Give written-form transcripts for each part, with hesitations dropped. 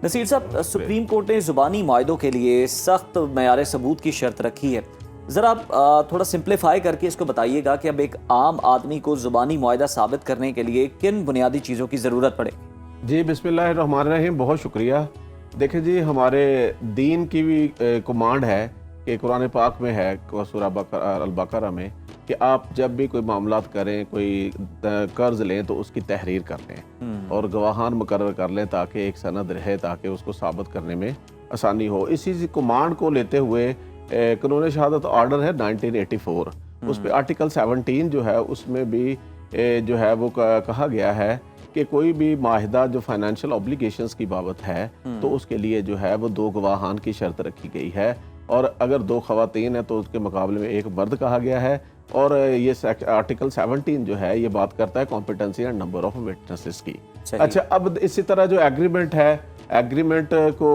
نصیر صاحب، supreme court نے زبانی معاہدوں کے لیے سخت معیار ثبوت کی شرط رکھی ہے. ذرا آپ تھوڑا سمپلیفائی کر کے اس کو بتائیے گا کہ اب ایک عام آدمی کو زبانی معاہدہ ثابت کرنے کے لیے کن بنیادی چیزوں کی ضرورت پڑے؟ جی بسم اللہ الرحمن الرحیم، بہت شکریہ. دیکھیں جی، ہمارے دین کی بھی کمانڈ ہے کہ قرآن پاک میں ہے سورہ البقرہ میں کہ آپ جب بھی کوئی معاملات کریں، کوئی قرض لیں تو اس کی تحریر کر لیں اور گواہان مقرر کر لیں تاکہ ایک سند رہے، تاکہ اس کو ثابت کرنے میں آسانی ہو. اسی کمانڈ کو لیتے ہوئے قانون شہادت آرڈر ہے 1984، اس پہ آرٹیکل 17 جو ہے اس میں بھی جو ہے وہ کہا گیا ہے کہ کوئی بھی معاہدہ جو فائنینشیل اوبلیگیشنز کی بابت ہے تو اس کے لیے جو ہے وہ 2 گواہان کی شرط رکھی گئی ہے، اور اگر 2 خواتین ہیں تو اس کے مقابلے میں 1 مرد کہا گیا ہے. اور یہ آرٹیکل 17 جو ہے یہ بات کرتا ہے competency and number of witnesses کی. اچھا، اب اسی طرح جو ایگریمنٹ ہے، ایگریمنٹ کو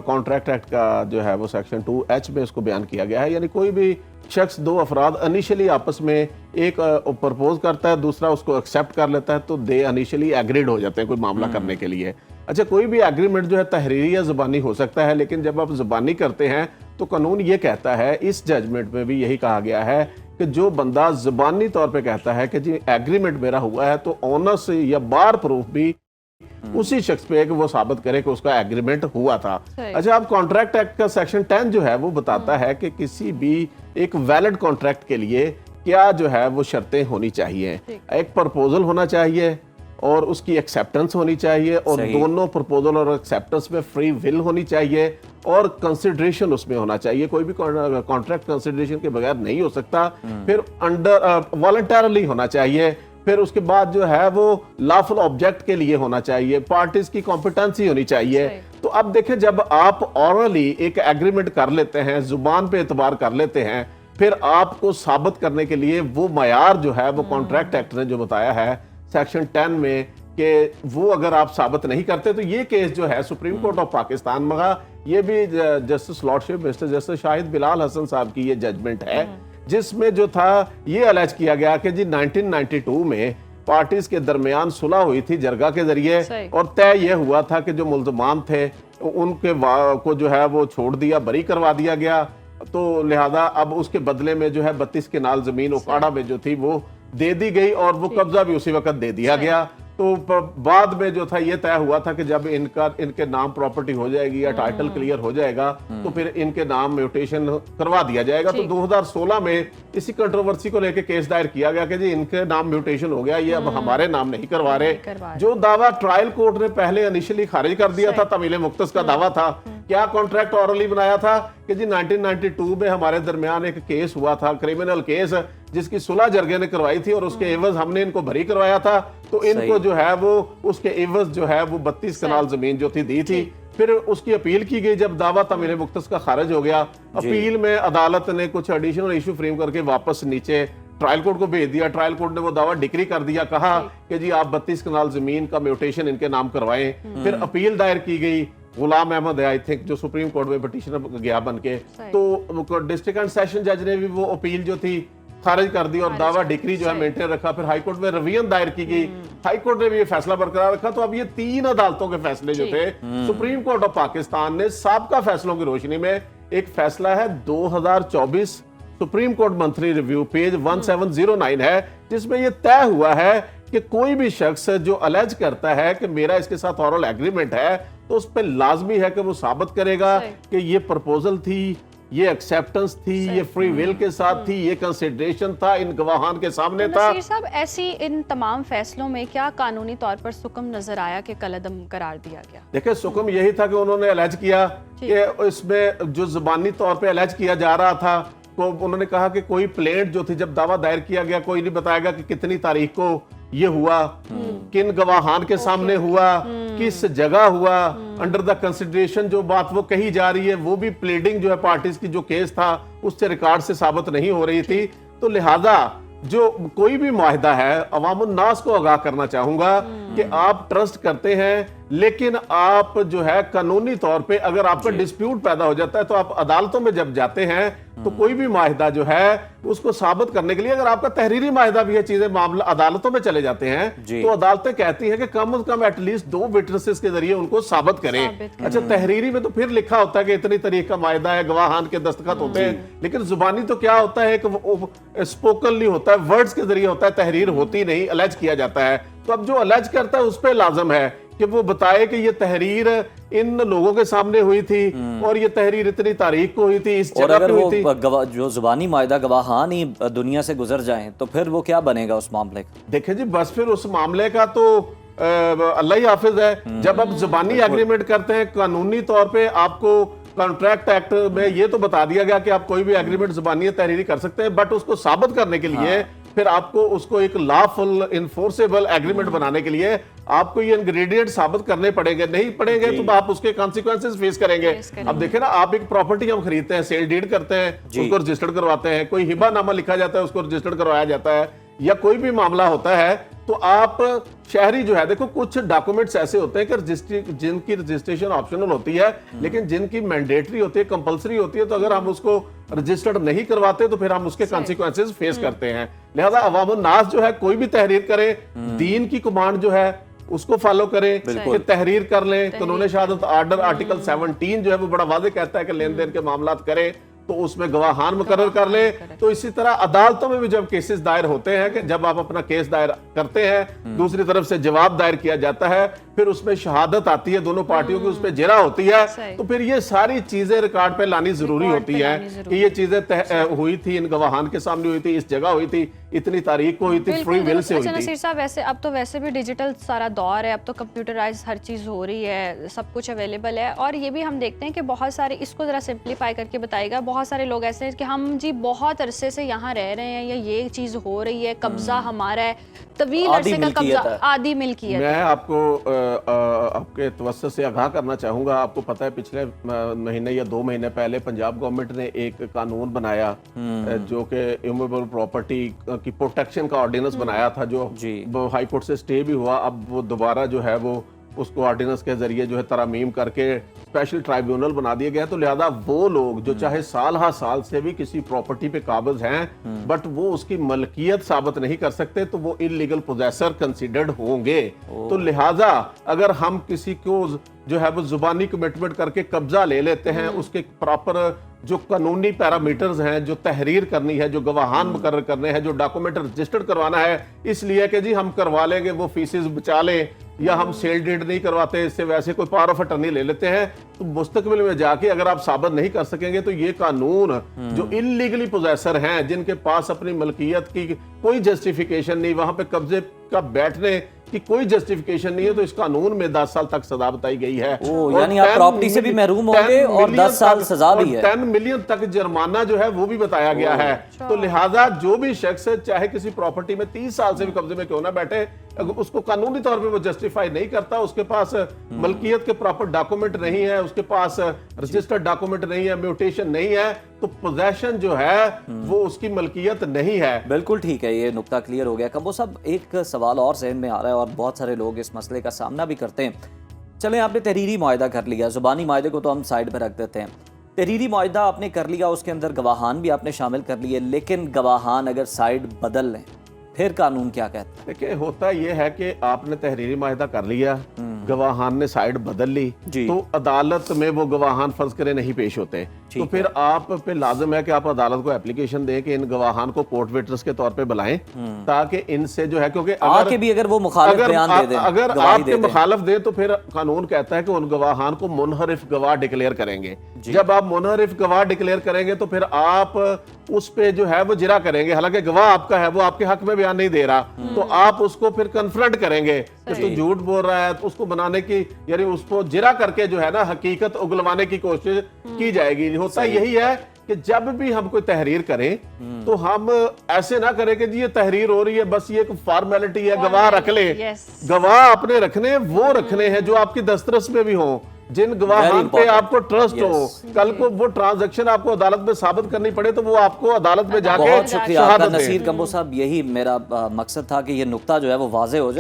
کانٹریکٹ ایکٹ کا جو ہے وہ سیکشن 2H میں اس کو بیان کیا گیا ہے. یعنی کوئی بھی شخص 2 افراد انیشلی آپس میں ایک پرپوز کرتا ہے، دوسرا اس کو ایکسیپٹ کر لیتا ہے تو دے انیشلی ایگریڈ ہو جاتے ہیں کوئی معاملہ کرنے کے لیے. اچھا، کوئی بھی ایگریمنٹ جو ہے تحریری یا زبانی ہو سکتا ہے، لیکن جب آپ زبانی کرتے ہیں تو قانون یہ کہتا ہے، اس ججمنٹ میں بھی یہی کہا گیا ہے کہ جو بندہ زبانی طور پہ کہتا ہے کہ جی ایگریمنٹ میرا ہوا ہے تو آنر سے یا بار پروف بھی اسی شخص پہ ہے کہ وہ ثابت کرے کہ اس کا ایگریمنٹ ہوا تھا. اچھا، اب کانٹریکٹ ایکٹ کا سیکشن 10 جو ہے وہ بتاتا ہے کہ کسی بھی ایک ویلڈ کانٹریکٹ کے لیے کیا جو ہے وہ شرطیں ہونی چاہیے. ایک پرپوزل ہونا چاہیے اور اس کی ایکسیپٹنس ہونی چاہیے، اور دونوں پرپوزل اور ایکسیپٹنس میں فری ول ہونی چاہیے، اور کنسیڈریشن اس میں ہونا چاہیے. کوئی بھی کانٹریکٹ کنسیڈریشن کے بغیر نہیں ہو سکتا. پھر انڈر والنٹرلی ہونا چاہیے. پھر اس کے بعد جو ہے وہ لافل آبجیکٹ کے لیے ہونا چاہیے. پارٹیز کی کمپیٹنسی ہونی چاہیے. تو اب دیکھیں، جب آپ اورلی ایک ایگریمنٹ کر لیتے ہیں، زبان پہ اعتبار کر لیتے ہیں، پھر آپ کو ثابت کرنے کے لیے وہ معیار جو ہے وہ کانٹریکٹ ایکٹ نے جو بتایا ہے سیکشن 10 میں کہ وہ اگر آپ ثابت نہیں کرتے تو یہ کیس جو ہے سپریم کورٹ آف پاکستان مگا، یہ بھی جسٹس لارڈشپ مسٹر جسٹس شاہد بلال حسن صاحب کی یہ ججمنٹ ہے، جس میں جو تھا یہ الیج کیا گیا کہ جی 1992 میں پارٹیز کے درمیان صلح ہوئی تھی جرگہ کے ذریعے، اور طے یہ ہوا تھا کہ جو ملزمان تھے ان کے کو جو ہے وہ چھوڑ دیا، بری کروا دیا گیا. تو لہذا اب اس کے بدلے میں جو ہے 32 کنال زمین اوکاڑا میں جو تھی وہ دے دی گئی، اور وہ قبضہ بھی اسی وقت دے دیا گیا. تو بعد میں جو تھا یہ طے ہوا تھا کہ جب ان کے نام پراپرٹی ہو جائے گی یا ٹائٹل کلیئر ہو جائے گا تو پھر ان کے نام میوٹیشن کروا دیا جائے گا. تو 2016 میں اسی کنٹروورسی کو لے کے کیس دائر کیا گیا کہ جی ان کے نام میوٹیشن ہو گیا، یہ اب ہمارے نام نہیں کروا رہے. جو دعویٰ ٹرائل کورٹ نے پہلے انیشلی خارج کر دیا تھا، تمیل مختص کا دعویٰ تھا، کیا کانٹریکٹ اورلی بنایا تھا کہ جی 1992 میں ہمارے درمیان ایک کیس ہوا تھا، کریمنل کیس، جس کی صلح جرگے نے کروائی تھی، اور اس کے عوض ہم نے ان کو بری کروایا تھا. تو ان کو جو ہے وہ اس کے عوض جو ہے وہ 32 کنال زمین جو تھی دی تھی. پھر اس کی اپیل کی گئی، جب دعویٰ تمیل مختص کا خارج ہو گیا، اپیل میں عدالت نے کچھ ایڈیشنل ایشو فریم کر کے واپس نیچے ٹرائل کورٹ کو بھیج دیا. ٹرائل کورٹ نے وہ دعویٰ ڈکری کر دیا، کہا کہ جی آپ 32 کنال زمین کا میوٹیشن ان کے نام کروائیں. پھر اپیل دائر کی گئی، غلام احمد آئی تھنک جو سپریم کورٹ میں پٹیشنر گیا بن کے، تو ڈسٹرکٹ اینڈ سیشن جج نے بھی وہ اپیل جو تھی خارج کر دی اور دعویٰ ڈکری جو ہے مینٹین رکھا. پھر ہائی کورٹ میں ریویژن دائر کی گئی، ہائی کورٹ نے بھی یہ فیصلہ برقرار رکھا. تو اب یہ 3 عدالتوں کے فیصلے جو تھے، سپریم کورٹ آف پاکستان نے سابقہ فیصلوں کی روشنی میں ایک فیصلہ ہے 2024 supreme court monthly review page 1709 ہے، جس میں یہ طے ہوا ہے کہ کوئی بھی شخص جو الیج کرتا ہے کہ میرا اس کے ساتھ اورل ایگریمنٹ ہے تو اس پہ لازمی ہے کہ وہ ثابت کرے گا کہ یہ پرپوزل تھی، یہ ایکسیپٹنس تھی، یہ فری ول کے ساتھ تھی، یہ کنسیڈریشن تھا، ان گواہان کے سامنے تھا. نصیر صاحب، ایسی ان تمام فیصلوں میں کیا قانونی طور پر سکم نظر آیا کہ کالعدم قرار دیا گیا؟ دیکھیں، سکم یہی تھا کہ انہوں نے الیج کیا کہ اس میں جو زبانی طور پہ الیج کیا جا رہا تھا، تو انہوں نے کہا کہ کوئی پلیٹ جو تھی جب دعویٰ دائر کیا گیا کوئی نہیں بتائے گا کہ کتنی تاریخ کو یہ ہوا، کن گواہان کے سامنے ہوا، کس جگہ ہوا، انڈر دا کنسیڈریشن جو بات وہ کہی جا رہی ہے وہ بھی پلیڈنگ جو ہے پارٹیز کی جو کیس تھا اس سے ریکارڈ سے ثابت نہیں ہو رہی تھی. تو لہذا جو کوئی بھی معاہدہ ہے، عوام الناس کو آگاہ کرنا چاہوں گا کہ آپ ٹرسٹ کرتے ہیں لیکن آپ جو ہے قانونی طور پہ اگر آپ کا ڈسپیوٹ پیدا ہو جاتا ہے تو آپ عدالتوں میں جب جاتے ہیں تو کوئی بھی معاہدہ جو ہے اس کو ثابت کرنے کے لیے اگر آپ کا تحریری معاہدہ بھی ہے چیزیں معاملہ عدالتوں میں چلے جاتے ہیں تو عدالتیں کہتی ہیں کہ کم از کم ایٹ لیسٹ 2 وٹنسز کے ذریعے ان کو ثابت کریں. اچھا تحریری میں تو پھر لکھا ہوتا ہے کہ اتنی تاریخ کا معاہدہ ہے, گواہان کے دستخط ہوتے ہیں, لیکن زبانی تو کیا ہوتا ہے کہ اسپوکنلی ہوتا ہے, ورڈز کے ذریعے ہوتا ہے, تحریر ہوتی نہیں, الیج کیا جاتا ہے. تو اب جو الیج کرتا ہے اس پہ لازم ہے کہ وہ بتائے کہ یہ تحریر ان لوگوں کے سامنے ہوئی تھی اور یہ تحریر اتنی تاریخ کو ہوئی تھی, اس اور جگہ اگر پہ ہوئی تھی. وہ جو زبانی معاہدہ گواہان ہی دنیا سے گزر جائیں تو پھر وہ کیا بنے گا اس معاملے کا؟ دیکھیں جی بس پھر اس معاملے کا تو اللہ ہی حافظ ہے. جب آپ زبانی ایگریمنٹ کرتے ہیں قانونی طور پہ آپ کو کانٹریکٹ ایکٹ میں یہ تو بتا دیا گیا کہ آپ کوئی بھی ایگریمنٹ زبانی تحریری کر سکتے ہیں, بٹ اس کو ثابت کرنے کے لیے پھر آپ کو اس کو ایک لافل انفورسیبل ایگریمنٹ بنانے کے لیے آپ کو یہ انگریڈینٹ ثابت کرنے پڑیں گے. نہیں پڑیں گے تو آپ اس کے کانسیکوینسز فیس کریں گے. اب دیکھیں نا, آپ ایک پراپرٹی ہم خریدتے ہیں, سیل ڈیڈ کرتے ہیں, اس کو رجسٹرڈ کرواتے ہیں, کوئی ہبہ نامہ لکھا جاتا ہے اس کو رجسٹرڈ کروایا جاتا ہے, یا کوئی بھی معاملہ ہوتا ہے تو آپ شہری جو ہے دیکھو کچھ ڈاکومنٹس ایسے ہوتے ہیں کہ جن کی رجسٹریشن آپشنل ہوتی ہے لیکن جن کی مینڈیٹری ہوتی ہے, کمپلسری ہوتی ہے, تو اگر ہم اس کو رجسٹرڈ نہیں کرواتے تو پھر ہم اس کے کانسیکوینسز فیس کرتے ہیں. لہذا عوام الناس جو ہے کوئی بھی تحریر کرے, دین کی کمانڈ جو ہے اس کو فالو کریں کہ تحریر کر لیں. قانون شہادت آرڈر آرٹیکل 17 جو ہے وہ بڑا واضح کہتا ہے کہ لین دین کے معاملات کریں تو اس میں گواہان مقرر کر لیں. تو اسی طرح عدالتوں میں بھی جب کیسز دائر ہوتے ہیں کہ جب آپ اپنا کیس دائر کرتے ہیں, دوسری طرف سے جواب دائر کیا جاتا ہے, پھر اس میں شہادت آتی ہے, دونوں پارٹیوں کی اس پہ جرا ہوتی ہے, تو پھر یہ ساری چیزیں ریکارڈ پہ لانی ضروری ہوتی ہے کہ یہ چیزیں ہوئی تھی, ان گواہان کے سامنے ہوئی تھی, اس جگہ ہوئی تھی, اتنی تاریخ کو ہوئی تھی, فری ول سے ہوئی تھی. نصیر صاحب ویسے اب تو ویسے بھی ڈیجیٹل سارا دور ہے, اب تو کمپیوٹرائز ہر چیز ہو رہی ہے, سب کچھ اویلیبل ہے, اور یہ بھی ہم دیکھتے ہیں کہ بہت سارے, اس کو ذرا سمپلیفائی کر کے بتائے گا, بہت سارے لوگ ایسے ہیں کہ ہم جی بہت عرصے سے یہاں رہ رہے ہیں یا یہ چیز ہو رہی ہے, قبضہ ہمارا ہے, طویل عرصے کا قبضہ, عادی ملکیت. میں آپ کو آپ کے توسط سے آگاہ کرنا چاہوں گا. آپ کو پتہ ہے پچھلے مہینے یا 2 مہینے پہلے پنجاب گورنمنٹ نے ایک قانون بنایا جو کہ امویبل پراپرٹی کی پروٹیکشن کا آرڈیننس بنایا تھا, جو ہائی کورٹ سے سٹے بھی ہوا. اب وہ دوبارہ جو ہے وہ اس کو آرڈیننس کے ذریعے جو ہے ترامیم کر کے اسپیشل ٹرائیبیونل بنا دیا گیا. تو لہذا وہ لوگ جو چاہے سال ہا سال سے بھی کسی پراپرٹی پہ قابض ہیں بٹ وہ اس کی ملکیت ثابت نہیں کر سکتے تو وہ انلیگل پوزیسر کنسیڈرڈ ہوں گے. تو لہذا اگر ہم کسی کو جو ہے وہ زبانی کمٹمنٹ کر کے قبضہ لے لیتے ہیں, اس کے پراپر جو قانونی پیرامیٹرز ہیں, جو تحریر کرنی ہے, جو گواہان مقرر کرنے ہیں, جو ڈاکومنٹ رجسٹرڈ کروانا ہے, اس لیے کہ جی ہم کروا لیں گے, وہ فیسز بچا لیں, یا ہم سیل ڈیڈ نہیں کرواتے, اس سے ویسے کوئی پاور آف اٹرنی لے لیتے ہیں, تو مستقبل میں جا کے اگر آپ ثابت نہیں کر سکیں گے تو یہ قانون جو انلیگلی پوزیسر ہیں, جن کے پاس اپنی ملکیت کی کوئی جسٹیفیکیشن نہیں, وہاں پہ قبضے کا بیٹھنے کی کوئی جسٹیفیکیشن نہیں ہے, تو اس قانون میں 10 سال تک سزا بتائی گئی ہے. یعنی آپ پراپرٹی سے بھی محروم ہوں گے اور 10 سال سزا بھی ہے, 10 ملین تک جرمانہ جو ہے وہ بھی بتایا گیا ہے. تو لہٰذا جو بھی شخص چاہے کسی پراپرٹی میں 30 سال سے بھی قبضے میں کیوں نہ بیٹھے, اس کو قانونی طور پہ وہ جسٹیفائی نہیں کرتا, اس کے پاس ملکیت کے پراپر ڈاکومنٹ نہیں ہے, اس کے پاس رجسٹرڈ ڈاکومنٹ نہیں ہے, میوٹیشن نہیں ہے, تو پوزیشن جو ہے وہ اس کی ملکیت نہیں ہے. بالکل ٹھیک ہے, یہ نقطہ کلیئر ہو گیا. کمبو صاحب ایک سوال اور ذہن میں آ رہا ہے اور بہت سارے لوگ اس مسئلے کا سامنا بھی کرتے ہیں. چلیں آپ نے تحریری معاہدہ کر لیا, زبانی معاہدے کو تو ہم سائڈ پہ رکھ دیتے ہیں, تحریری معاہدہ آپ نے کر لیا, اس کے اندر گواہان بھی آپ نے شامل کر لیے, لیکن گواہان اگر سائڈ بدل لیں پھر قانون کیا کہتا ہے؟ دیکھیں ہوتا یہ ہے کہ آپ نے تحریری معاہدہ کر لیا, گواہان نے سائڈ بدل لی, تو عدالت میں وہ گواہان فرض کرے نہیں پیش ہوتے, تو پھر آپ پہ لازم ہے کہ آپ عدالت کو اپلیکیشن دیں کہ ان گواہان کو کورٹ ویٹنس کے طور پہ بلائیں, تاکہ ان سے جو ہے, کیونکہ آگے بھی اگر وہ مخالف بیان دے دیں, اگر آپ کے مخالف دیں تو پھر قانون کہتا ہے کہ ان گواہان کو منحرف گواہ ڈکلیئر کریں گے. جب آپ منحرف گواہ ڈکلیئر کریں گے تو پھر آپ اس پہ جو ہے وہ جرا کریں گے, حالانکہ گواہ آپ کا ہے, وہ آپ کے حق میں بیان نہیں دے رہا, تو آپ اس کو پھر کنفرنٹ کریں گے کہ تو جھوٹ بول رہا ہے, اس کو بنانے کی, یعنی اس کو جرا کر کے جو ہے نا حقیقت اگلوانے کی کوشش کی جائے گی. ہوتا یہی ہے کہ جب بھی ہم کوئی تحریر کریں تو ہم ایسے نہ کریں کہ جی یہ تحریر ہو رہی ہے بس یہ ایک فارمیلٹی ہے, گواہ رکھ لیں. گواہ اپنے رکھنے وہ رکھنے ہیں جو آپ کی دسترس میں بھی ہوں, جن گواہان پہ آپ کو ٹرسٹ ہو. کل کو وہ ٹرانزیکشن آپ کو عدالت میں ثابت کرنی پڑے تو وہ آپ کو عدالت میں جا کے بہت شکریہ آپ کا نصیر کمبو صاحب, یہی میرا مقصد تھا کہ یہ نقطہ جو ہے وہ واضح ہو جائے.